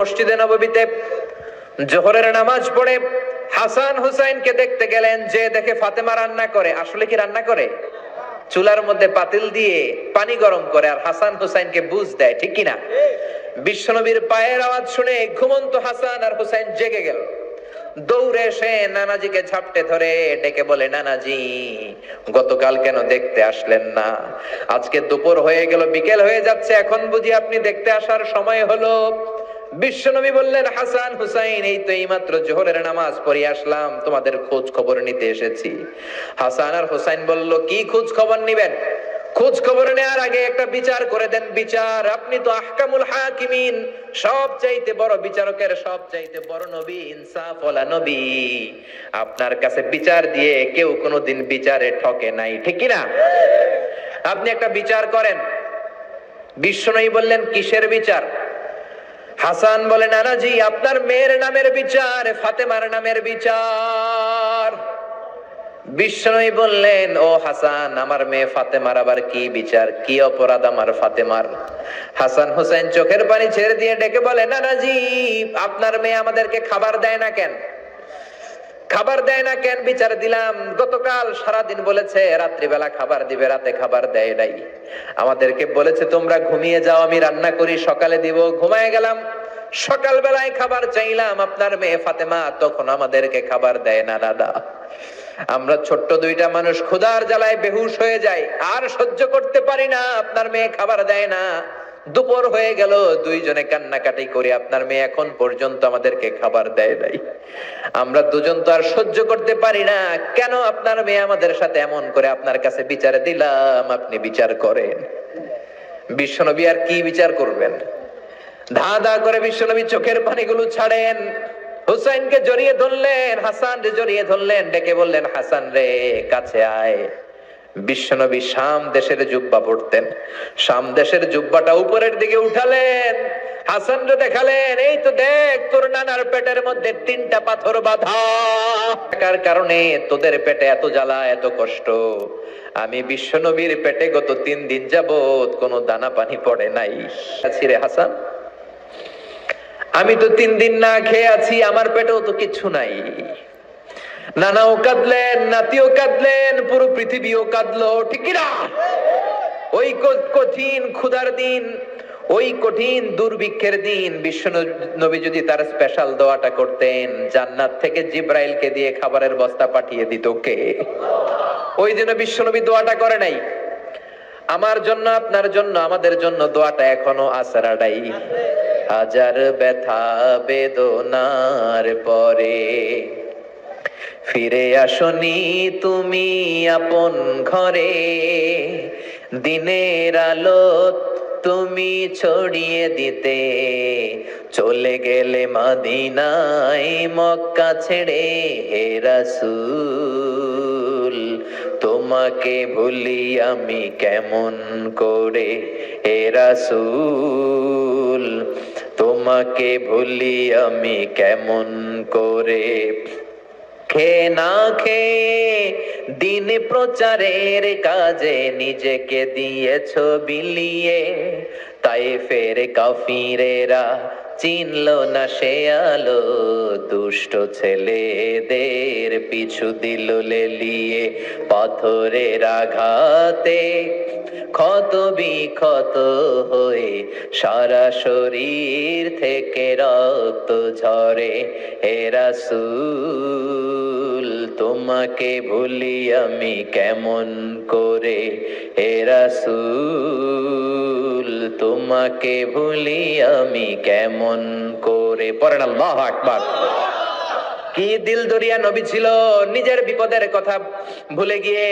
মসজিদে নববীতে জোহরের নামাজ পড়ে হাসান হুসাইনকে দেখতে গেলেন, যে দেখে ফাতেমা রান্না করে। আসলে কি রান্না করে? চুলার মধ্যে পাতিল দিয়ে পানি গরম করে আর হাসান হুসাইনকে বুঝ দেয়, ঠিক কিনা? বিশ্বনবীর পায়ের আওয়াজ শুনে ঘুমন্ত হাসান আর হুসাইন জেগে গেল। দৌড়ে এসে নানাজিকে ঝাপটে ধরে ডেকে বলে, নানাজি গতকাল কেন দেখতে আসলেন না? আজকে দুপুর হয়ে গেল, বিকেল হয়ে যাচ্ছে, এখন বুঝি আপনি দেখতে আসার সময় হলো? বিশ্বনবী বললেন, হাসান হুসাইন এই তো এইমাত্র জোহরের নামাজ পড়ে আসলাম, তোমাদের খোঁজ খবর নিতে এসেছি। হাসান আর হুসাইন বলল, কি খোঁজ খবর নিবেন? খোঁজ খবর নেওয়ার আগে একটা বিচার করে দেন। বিচার? আপনি তো আহকামুল হাকিমিন, সবচাইতে বড় বিচারকের সবচাইতে বড় নবী, ইনসাফ ওয়ালা নবী। আপনার কাছে বিচার দিয়ে কেউ কোনোদিন বিচারে ঠকে নাই, ঠিক কি না? আপনি একটা বিচার করেন। বিশ্বনবী বললেন, কিসের বিচার? হাসান বলে, নানাজি আপনার মেয়ের নামের বিচার, ফাতেমার নামের বিচার। বিশ্বনবী বললেন, ও হাসান, আমার মেয়ে ফাতেমার আবার কি বিচার? কি অপরাধ আমার ফাতেমার? হাসান হুসাইন চোখের পানি ছেড়ে দিয়ে ডেকে বলে, নানাজি আপনার মেয়ে আমাদেরকে খাবার দেয় না কেন? খাবার দেয় না কেন? বিচার দিলাম, গতকাল সারাদিন বলেছে রাত্রিবেলা খাবার দিবে, রাতে খাবার দেয় নাই। আমাদেরকে বলেছে তোমরা ঘুমিয়ে যাও, আমি রান্না করি, সকালে দিব। ঘুমায় গেলাম, সকাল বেলায় খাবার চাইলাম, আপনার মেয়ে ফাতেমা তখন আমাদেরকে খাবার দেয় না। দাদা, আমরা ছোট্ট দুইটা মানুষ ক্ষুধার জ্বালায় বেহুশ হয়ে যাই, আর সহ্য করতে পারি না, আপনার মেয়ে খাবার দেয় না। দুপুর হয়ে গেল, দুইজনে কান্নাকাটি করি, আপনার মেয়ে এখন পর্যন্ত আমাদেরকে খাবার দেয় নাই। আমরা দুজন তো আর সহ্য করতে পারি না, কেন আপনার মেয়ে আমাদের সাথে এমন করে? আপনার কাছে বিচার দিলাম, আপনি বিচার করেন। বিশ্বনবী আর কি বিচার করবেন? ধা ধা করে বিশ্বনবী চোখের পানিগুলো ছাড়েন, হুসাইনকে জড়িয়ে ধরলেন, হাসান রে জড়িয়ে ধরলেন, ডেকে বললেন, হাসান রে কাছে আয়। বিশ্বনবী শাম দেশের জুব্বা পরতেন, শাম দেশের জুব্বাটা উপরের দিকে উঠালেন, হাসান রে দেখালেন, এই তো দেখ তোর নানার পেটের মধ্যে 3টা পাথর বাঁধা, থাকার কারণে তোদের পেটে এত জ্বালা, এত কষ্ট। আমি বিশ্বনবীর পেটে গত 3 দিন যাবত কোনো দানা পানি পড়ে নাই। আছি রে হাসান, আমি তো 3 দিন না খেয়ে আছি, আমার পেটেও তো কিছু নাই। নানাও কাঁদলেন, নাতিও কাঁদলেন, পুরো পৃথিবীও কাঁদলো, ঠিক কি না? ওই কঠিন ক্ষুধার দিন, ওই কঠিন দুর্ভিক্ষের দিন বিশ্ব নবী যদি তার স্পেশাল দোয়াটা করতেন, জান্নাত থেকে জিব্রাইলকে দিয়ে খাবারের বস্তা পাঠিয়ে দিত কে? ওই দিন বিশ্ব নবী দোয়াটা করে নাই। আমার জন্য, আপনার জন্য, আমাদের জন্য দোয়াটা এখনো আসরাডাই। হাজার ব্যথা বেদনার পরে ফিরে আসনি তুমি আপন ঘরে, দিনের আলো তুমি ছড়িয়ে দিতে, চলে গেলে মদিনায় মক্কা ছেড়ে। হে রাসূল তোমাকে ভুলি আমি কেমন করে? হে রাসূল তোমাকে ভুলি আমি কেমন করে? খে না খে দিন প্রচারের কাজে নিজেকে দিয়েছ বিলিয়ে, তাই ফের কাফিরেরা চিনলো না সে আলো, দুষ্ট ছেলেদের পিছু দিল লেলিয়ে। পাথরের আঘাতে ক্ষত বিক্ষত হয়ে সারা শরীর থেকে রক্ত ঝরে। হে রাসূল তোমাকে ভুলি আমি কেমন করে? হে রাসূল তোমাকে ভুলি আমি কেমন করে? পড়েন আল্লাহু আকবার। কি দিল দরিয়া নবী ছিল, নিজের বিপদের কথা ভুলে গিয়ে,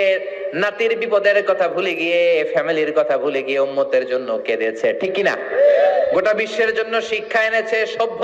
নাতির বিপদের কথা ভুলে গিয়ে, ফ্যামিলির কথা ভুলে গিয়ে উম্মতের জন্য কেঁদেছে, ঠিক কিনা? গোটা বিশ্বের জন্য শিক্ষা এনেছে, সভ্য